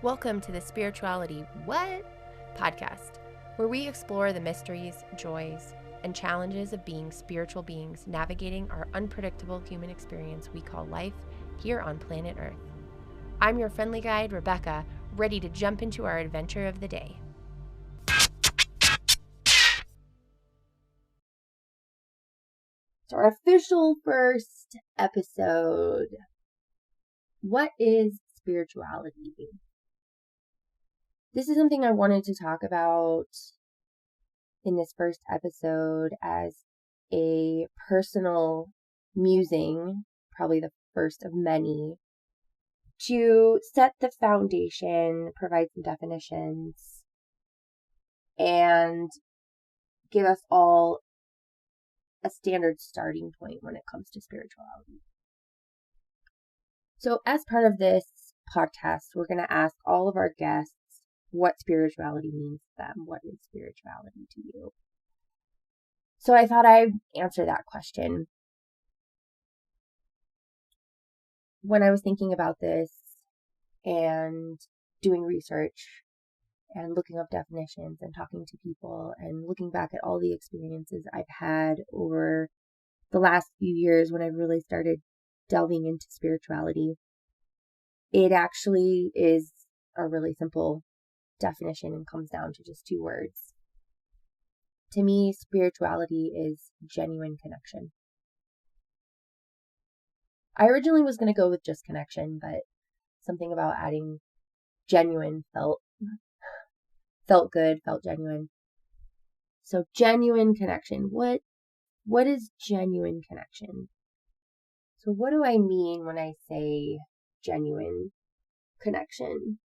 Welcome to the Spirituality What? Podcast, where we explore the mysteries, joys, and challenges of being spiritual beings navigating our unpredictable human experience we call life here on planet Earth. I'm your friendly guide, Rebecca, ready to jump into our adventure of the day. So our official first episode. What is spirituality? This is something I wanted to talk about in this first episode as a personal musing, probably the first of many, to set the foundation, provide some definitions, and give us all a standard starting point when it comes to spirituality. So as part of this podcast, we're going to ask all of our guests what spirituality means to them. What is spirituality to you? So I thought I'd answer that question. When I was thinking about this and doing research and looking up definitions and talking to people and looking back at all the experiences I've had over the last few years when I really started delving into spirituality, it actually is a really simple definition and comes down to just two words. To me, spirituality is genuine connection. I originally was going to go with just connection, but something about adding genuine felt good, felt genuine. So genuine connection. What is genuine connection? So what do I mean when I say genuine connection?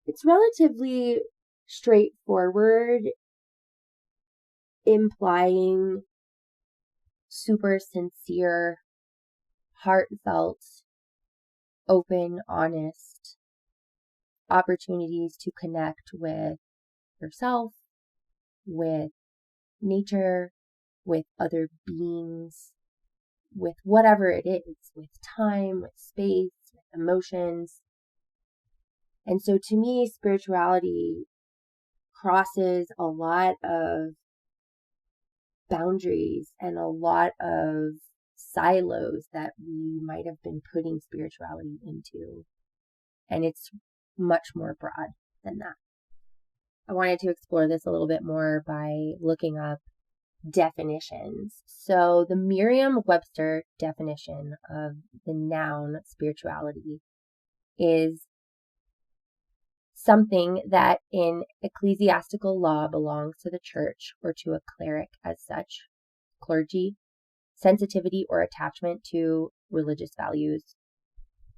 It's relatively straightforward, implying super sincere, heartfelt, open, honest opportunities to connect with yourself, with nature, with other beings, with whatever it is, with time, with space, with emotions. And so to me, spirituality crosses a lot of boundaries and a lot of silos that we might have been putting spirituality into. And it's much more broad than that. I wanted to explore this a little bit more by looking up definitions. So the Miriam Webster definition of the noun spirituality is something that in ecclesiastical law belongs to the church or to a cleric as such, clergy, sensitivity or attachment to religious values,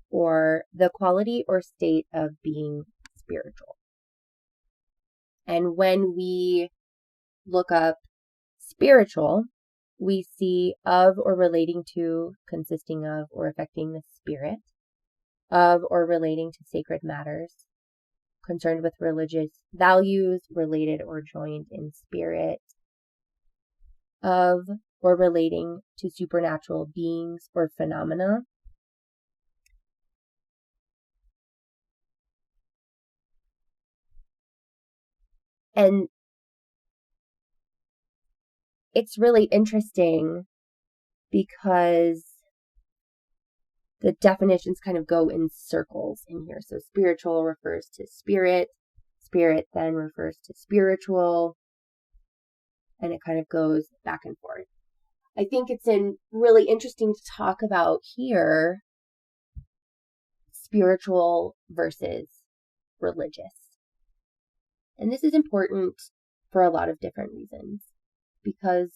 or the quality or state of being spiritual. And when we look up spiritual, we see of or relating to, consisting of, or affecting the spirit, of or relating to sacred matters, concerned with religious values, related or joined in spirit, of or relating to supernatural beings or phenomena, and it's really interesting because the definitions kind of go in circles in here. So spiritual refers to spirit, spirit then refers to spiritual, and it kind of goes back and forth. I think it's really interesting to talk about here spiritual versus religious. And this is important for a lot of different reasons, because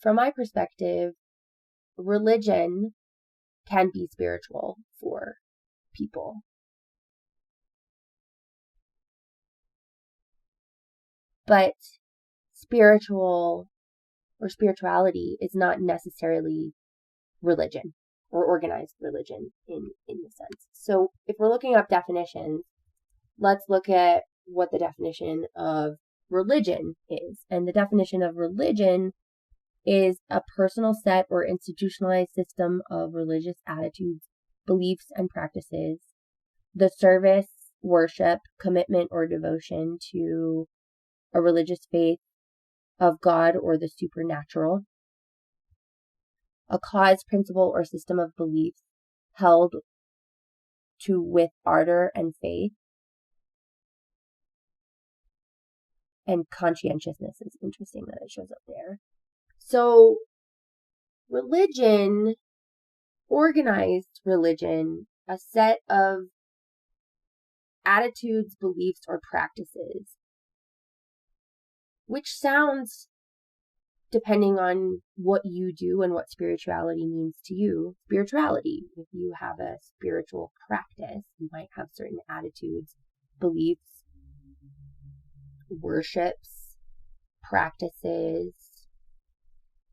from my perspective, religion can be spiritual for people. But spiritual or spirituality is not necessarily religion or organized religion in the sense. So if we're looking up definitions, let's look at what the definition of religion is. And the definition of religion is a personal set or institutionalized system of religious attitudes, beliefs, and practices, the service, worship, commitment, or devotion to a religious faith of God or the supernatural. A cause, principle, or system of beliefs held to with ardor and faith. And conscientiousness is interesting that it shows up there. So religion, organized religion, a set of attitudes, beliefs, or practices, which sounds, depending on what you do and what spirituality means to you, spirituality. If you have a spiritual practice, you might have certain attitudes, beliefs, worships, practices,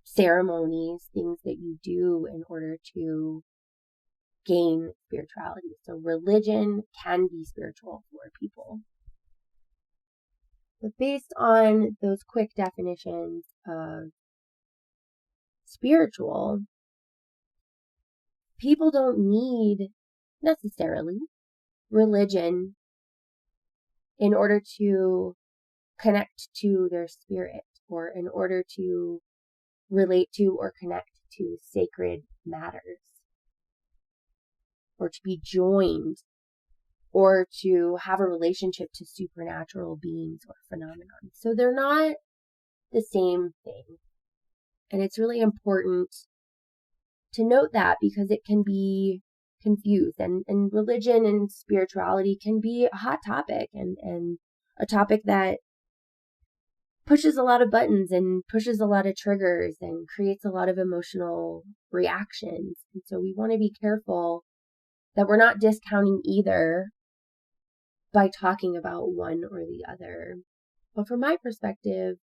ceremonies, things that you do in order to gain spirituality. So religion can be spiritual for people. But based on those quick definitions of spiritual, people don't need necessarily religion in order to connect to their spirit, or in order to relate to or connect to sacred matters, or to be joined, or to have a relationship to supernatural beings or phenomena. So they're not the same thing. And it's really important to note that, because it can be confused, and religion and spirituality can be a hot topic, and a topic that pushes a lot of buttons and pushes a lot of triggers and creates a lot of emotional reactions. And so we want to be careful that we're not discounting either by talking about one or the other. But from my perspective,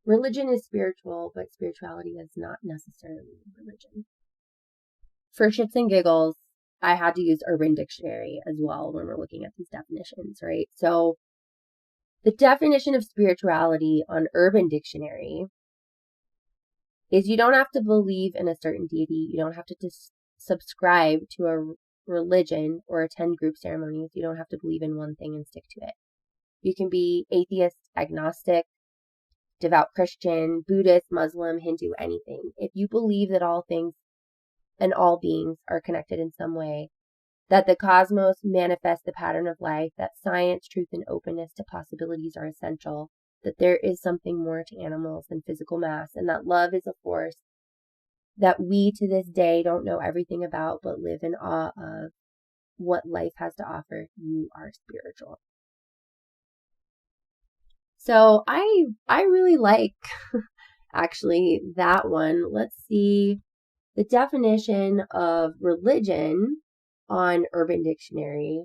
religion is spiritual, but spirituality is not necessarily religion. For shits and giggles, I had to use Urban Dictionary as well when we're looking at these definitions, right? So the definition of spirituality on Urban Dictionary is you don't have to believe in a certain deity. You don't have to subscribe to a religion or attend group ceremonies. You don't have to believe in one thing and stick to it. You can be atheist, agnostic, devout Christian, Buddhist, Muslim, Hindu, anything. If you believe that all things and all beings are connected in some way, that the cosmos manifests the pattern of life, that science, truth, and openness to possibilities are essential, that there is something more to animals than physical mass, and that love is a force that we to this day don't know everything about, but live in awe of what life has to offer, you are spiritual. So I really like actually that one. Let's see. The definition of religion on Urban Dictionary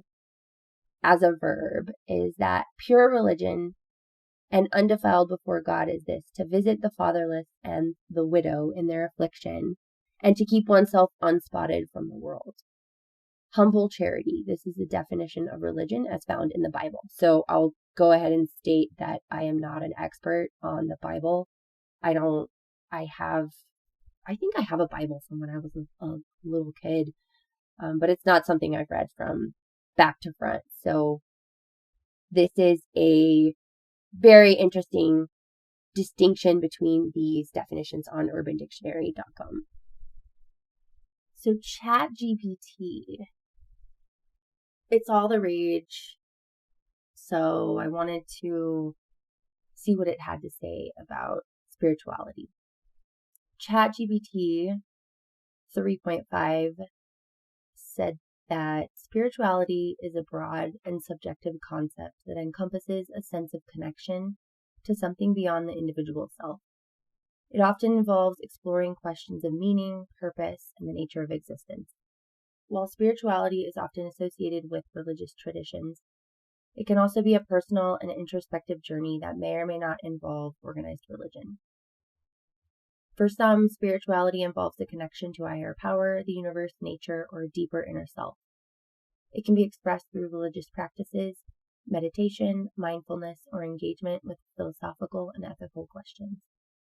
as a verb is that pure religion and undefiled before God is this: to visit the fatherless and the widow in their affliction, and to keep oneself unspotted from the world. Humble charity. This is the definition of religion as found in the Bible. So I'll go ahead and state that I am not an expert on the Bible. I think I have a Bible from when I was a little kid, but it's not something I've read from back to front. So this is a very interesting distinction between these definitions on urbandictionary.com. So ChatGPT, it's all the rage. So I wanted to see what it had to say about spirituality. ChatGPT 3.5 said that spirituality is a broad and subjective concept that encompasses a sense of connection to something beyond the individual self. It often involves exploring questions of meaning, purpose, and the nature of existence. While spirituality is often associated with religious traditions, it can also be a personal and introspective journey that may or may not involve organized religion. For some, spirituality involves a connection to a higher power, the universe, nature, or a deeper inner self. It can be expressed through religious practices, meditation, mindfulness, or engagement with philosophical and ethical questions.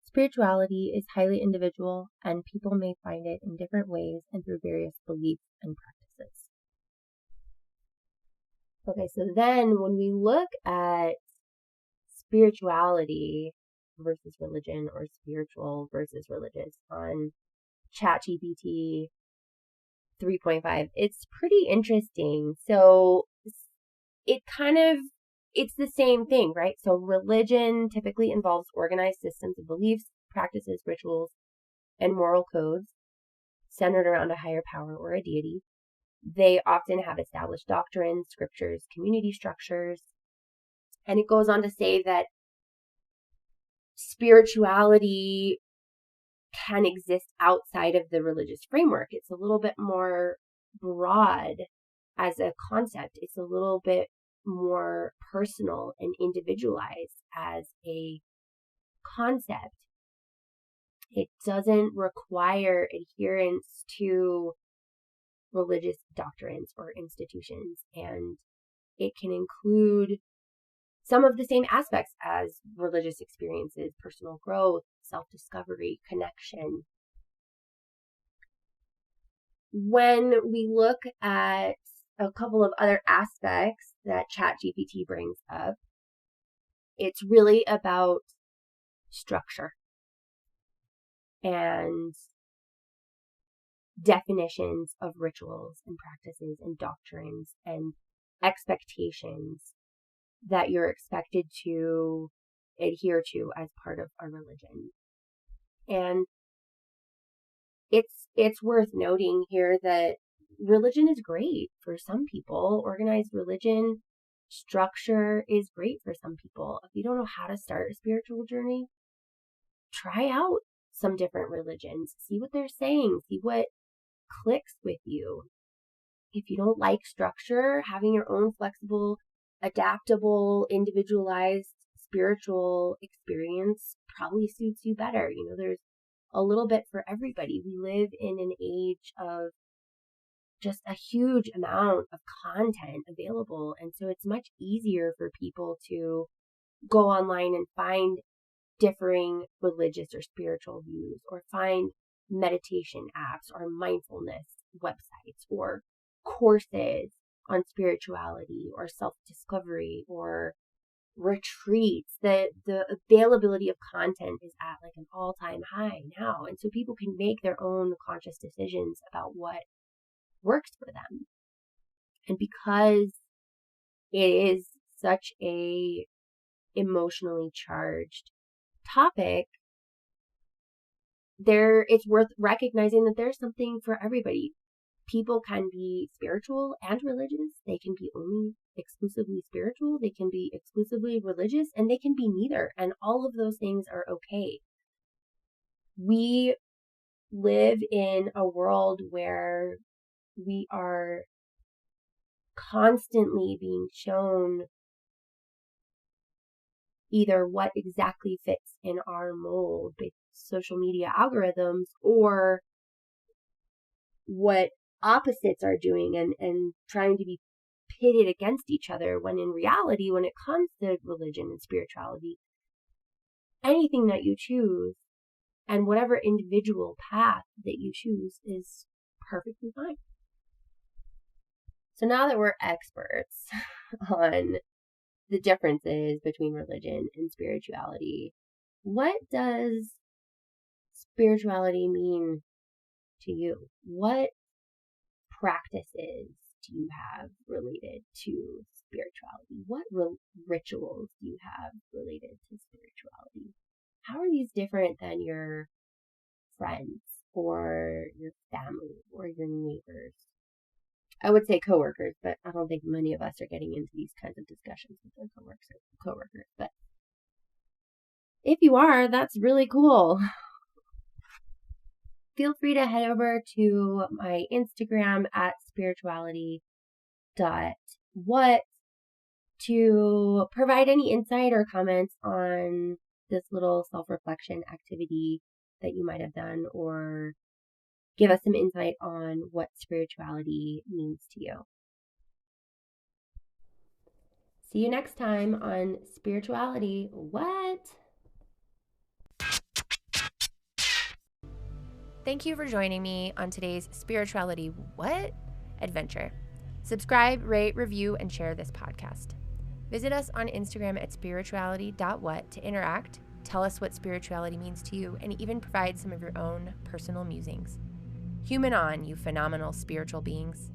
Spirituality is highly individual, and people may find it in different ways and through various beliefs and practices. Okay, so then when we look at spirituality versus religion or spiritual versus religious on ChatGPT 3.5, it's pretty interesting. So it's the same thing, right? So religion typically involves organized systems of beliefs, practices, rituals, and moral codes centered around a higher power or a deity. They often have established doctrines, scriptures, community structures. And it goes on to say that spirituality can exist outside of the religious framework. It's a little bit more broad as a concept. It's a little bit more personal and individualized as a concept. It doesn't require adherence to religious doctrines or institutions, and it can include some of the same aspects as religious experiences: personal growth, self-discovery, connection. When we look at a couple of other aspects that ChatGPT brings up, it's really about structure and definitions of rituals and practices and doctrines and expectations that you're expected to adhere to as part of a religion. And it's worth noting here that religion is great for some people. Organized religion structure is great for some people. If you don't know how to start a spiritual journey, try out some different religions. See what they're saying. See what clicks with you. If you don't like structure, having your own flexible, adaptable, individualized spiritual experience probably suits you better. There's a little bit for everybody. We live in an age of just a huge amount of content available. And so it's much easier for people to go online and find differing religious or spiritual views, or find meditation apps or mindfulness websites or courses on spirituality or self-discovery or retreats. The availability of content is at like an all-time high now. And so people can make their own conscious decisions about what works for them. And because it is such a emotionally charged topic, it's worth recognizing that there's something for everybody. People can be spiritual and religious. They can be only exclusively spiritual. They can be exclusively religious, and they can be neither. And all of those things are okay. We live in a world where we are constantly being shown either what exactly fits in our mold based on social media algorithms, or what opposites are doing and trying to be pitted against each other, when in reality, when it comes to religion and spirituality, anything that you choose and whatever individual path that you choose is perfectly fine. So now that we're experts on the differences between religion and spirituality, what does spirituality mean to you? What practices do you have related to spirituality? What rituals do you have related to spirituality? How are these different than your friends or your family or your neighbors? I would say coworkers, but I don't think many of us are getting into these kinds of discussions with our coworkers. But if you are, that's really cool. Feel free to head over to my Instagram at spirituality.what to provide any insight or comments on this little self-reflection activity that you might have done, or give us some insight on what spirituality means to you. See you next time on Spirituality What? Thank you for joining me on today's Spirituality What adventure. Subscribe, rate, review, and share this podcast. Visit us on Instagram at spirituality.what to interact, tell us what spirituality means to you, and even provide some of your own personal musings. Human on, you phenomenal spiritual beings.